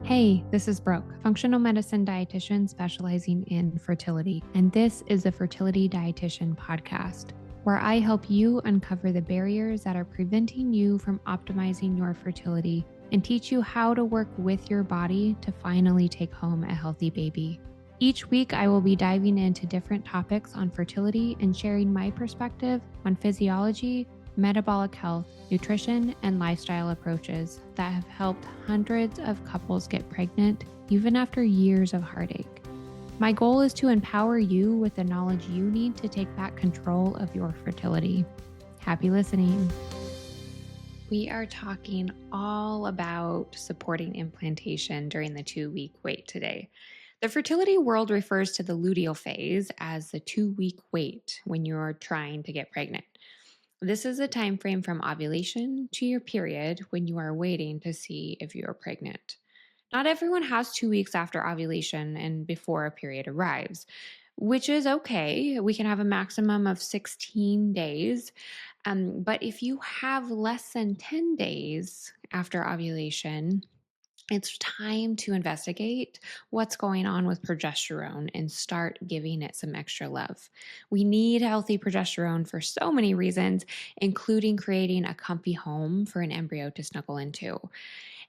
Hey, this is Brooke, functional medicine dietitian specializing in fertility, and this is the Fertility Dietitian podcast, where I help you uncover the barriers that are preventing you from optimizing your fertility and teach you how to work with your body to finally take home a healthy baby. Each week, I will be diving into different topics on fertility and sharing my perspective on physiology, metabolic health, nutrition, and lifestyle approaches that have helped hundreds of couples get pregnant even after years of heartache. My goal is to empower you with the knowledge you need to take back control of your fertility. Happy listening. We are talking all about supporting implantation during the 2-week wait today. The fertility world refers to the luteal phase as the 2-week wait when you're trying to get pregnant. This is a time frame from ovulation to your period when you are waiting to see if you're pregnant. Not everyone has 2 weeks after ovulation and before a period arrives, which is okay. We can have a maximum of 16 days. But if you have less than 10 days after ovulation, it's time to investigate what's going on with progesterone and start giving it some extra love. We need healthy progesterone for so many reasons, including creating a comfy home for an embryo to snuggle into.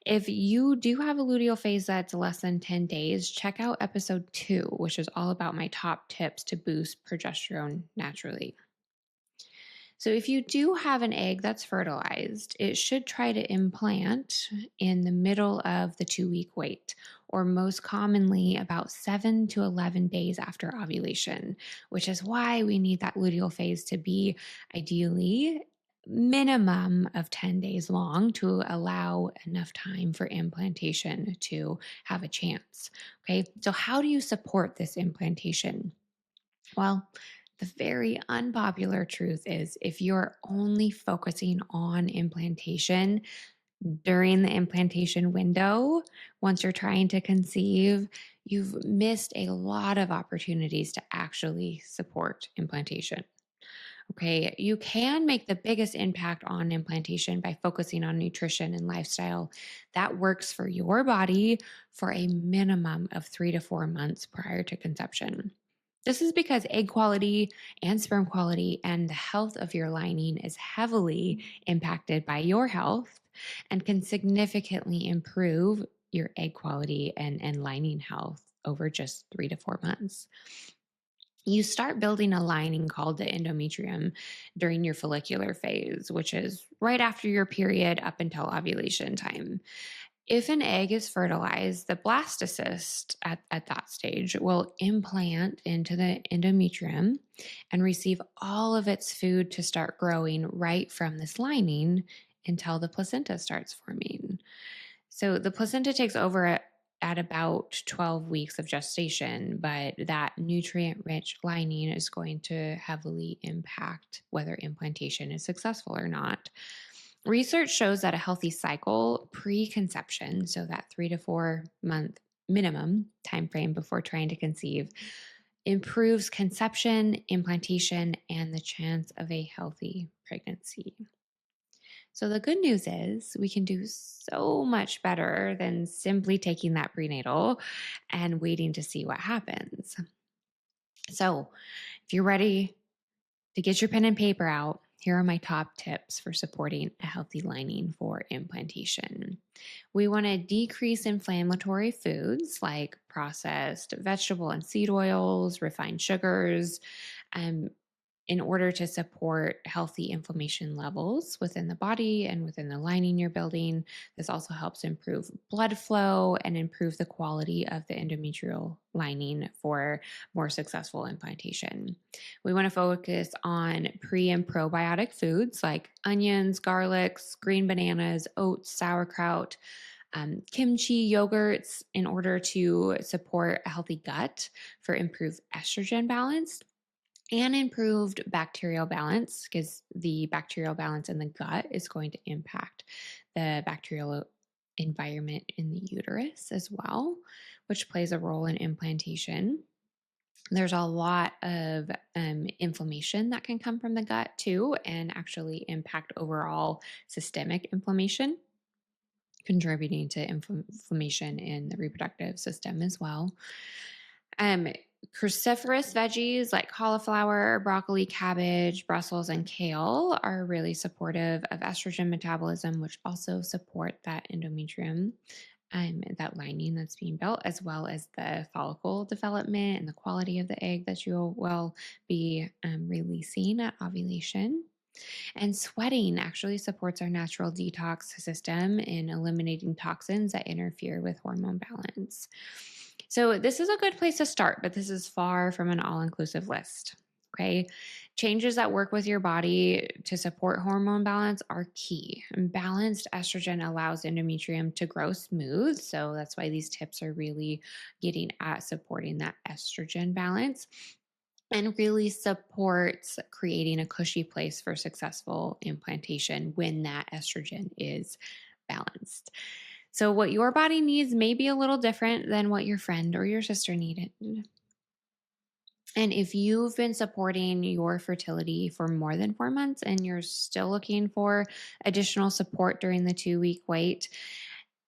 If you do have a luteal phase that's less than 10 days, check out episode 2, which is all about my top tips to boost progesterone naturally. So, if you do have an egg that's fertilized, it should try to implant in the middle of the 2-week wait, or most commonly about 7 to 11 days after ovulation, which is why we need that luteal phase to be ideally minimum of 10 days long to allow enough time for implantation to have a chance. Okay, so how do you support this implantation? Well, the very unpopular truth is if you're only focusing on implantation during the implantation window, once you're trying to conceive, you've missed a lot of opportunities to actually support implantation. Okay, you can make the biggest impact on implantation by focusing on nutrition and lifestyle that works for your body for a minimum of 3 to 4 months prior to conception. This is because egg quality and sperm quality and the health of your lining is heavily impacted by your health and can significantly improve your egg quality and lining health over just 3 to 4 months. You start building a lining called the endometrium during your follicular phase, which is right after your period up until ovulation time. If an egg is fertilized, the blastocyst at that stage will implant into the endometrium and receive all of its food to start growing right from this lining until the placenta starts forming. So the placenta takes over at about 12 weeks of gestation, but that nutrient rich lining is going to heavily impact whether implantation is successful or not. Research shows that a healthy cycle pre-conception, so that 3 to 4 month minimum time frame before trying to conceive, improves conception, implantation, and the chance of a healthy pregnancy. So the good news is we can do so much better than simply taking that prenatal and waiting to see what happens. So if you're ready to get your pen and paper out, here are my top tips for supporting a healthy lining for implantation. We want to decrease inflammatory foods like processed vegetable and seed oils, refined sugars, in order to support healthy inflammation levels within the body and within the lining you're building. This also helps improve blood flow and improve the quality of the endometrial lining for more successful implantation. We want to focus on pre and probiotic foods like onions, garlics, green bananas, oats, sauerkraut, kimchi, yogurts in order to support a healthy gut for improved estrogen balance and improved bacterial balance, because the bacterial balance in the gut is going to impact the bacterial environment in the uterus as well, which plays a role in implantation. There's a lot of inflammation that can come from the gut too, and actually impact overall systemic inflammation. contributing to inflammation in the reproductive system as well. Cruciferous veggies like cauliflower, broccoli, cabbage, Brussels, and kale are really supportive of estrogen metabolism, which also support that endometrium, that lining that's being built, as well as the follicle development and the quality of the egg that you will be releasing at ovulation. And sweating actually supports our natural detox system in eliminating toxins that interfere with hormone balance. So, this is a good place to start, but this is far from an all inclusive list. Okay. Changes that work with your body to support hormone balance are key. And balanced estrogen allows endometrium to grow smooth. So, that's why these tips are really getting at supporting that estrogen balance and really supports creating a cushy place for successful implantation when that estrogen is balanced. So, what your body needs may be a little different than what your friend or your sister needed. And if you've been supporting your fertility for more than 4 months and you're still looking for additional support during the 2-week wait,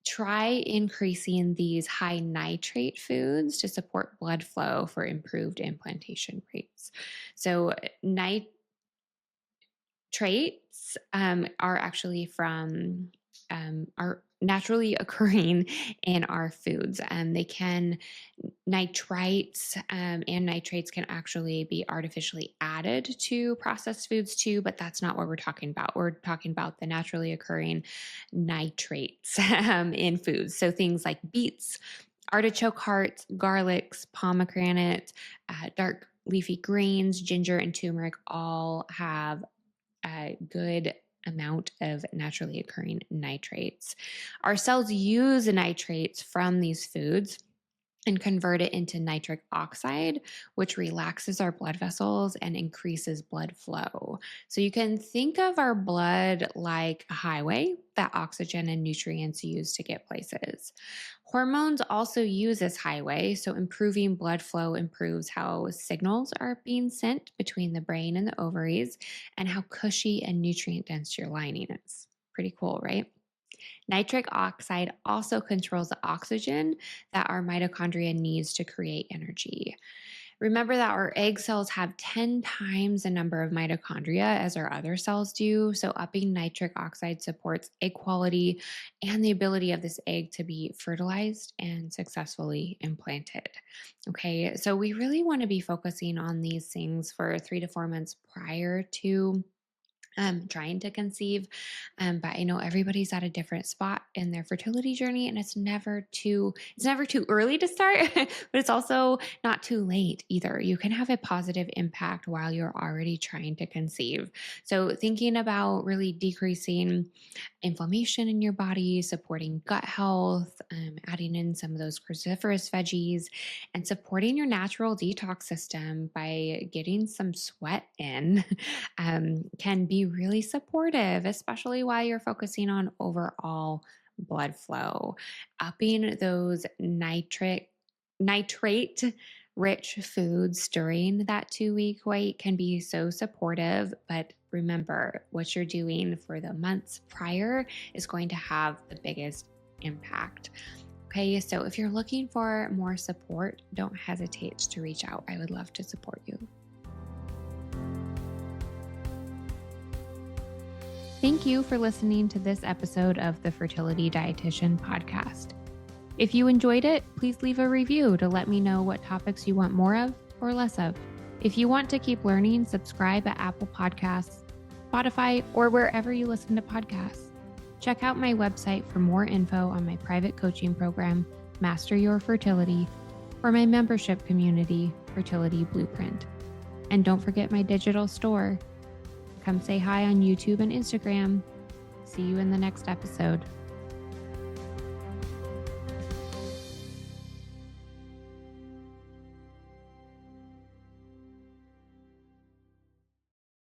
try increasing these high nitrate foods to support blood flow for improved implantation rates. So, nitrates are actually from are naturally occurring in our foods. They can nitrites and nitrates can actually be artificially added to processed foods too, but that's not what we're talking about. We're talking about the naturally occurring nitrates in foods. So things like beets, artichoke hearts, garlics, pomegranate, dark leafy greens, ginger, and turmeric all have a good amount of naturally occurring nitrates. Our cells use the nitrates from these foods and convert it into nitric oxide, which relaxes our blood vessels and increases blood flow. So you can think of our blood like a highway that oxygen and nutrients use to get places. Hormones also use this highway, so improving blood flow improves how signals are being sent between the brain and the ovaries and how cushy and nutrient dense your lining is. Pretty cool, right? Nitric oxide also controls the oxygen that our mitochondria needs to create energy. Remember that our egg cells have 10 times the number of mitochondria as our other cells do. So, upping nitric oxide supports egg quality and the ability of this egg to be fertilized and successfully implanted. Okay, so we really want to be focusing on these things for 3 to 4 months prior to trying to conceive. But I know everybody's at a different spot in their fertility journey, and it's never too early to start, but it's also not too late either. You can have a positive impact while you're already trying to conceive. So thinking about really decreasing inflammation in your body, supporting gut health, adding in some of those cruciferous veggies, and supporting your natural detox system by getting some sweat in can be really supportive, especially while you're focusing on overall blood flow. Upping those nitrate rich foods during that 2-week wait can be so supportive, but remember, what you're doing for the months prior is going to have the biggest impact. Okay, so if you're looking for more support, don't hesitate to reach out. I would love to support you. Thank you for listening to this episode of the Fertility Dietitian podcast. If you enjoyed it, please leave a review to let me know what topics you want more of or less of. If you want to keep learning, subscribe at Apple Podcasts, Spotify, or wherever you listen to podcasts. Check out my website for more info on my private coaching program, Master Your Fertility, or my membership community, Fertility Blueprint. And don't forget my digital store. Come say hi on YouTube and Instagram. See you in the next episode.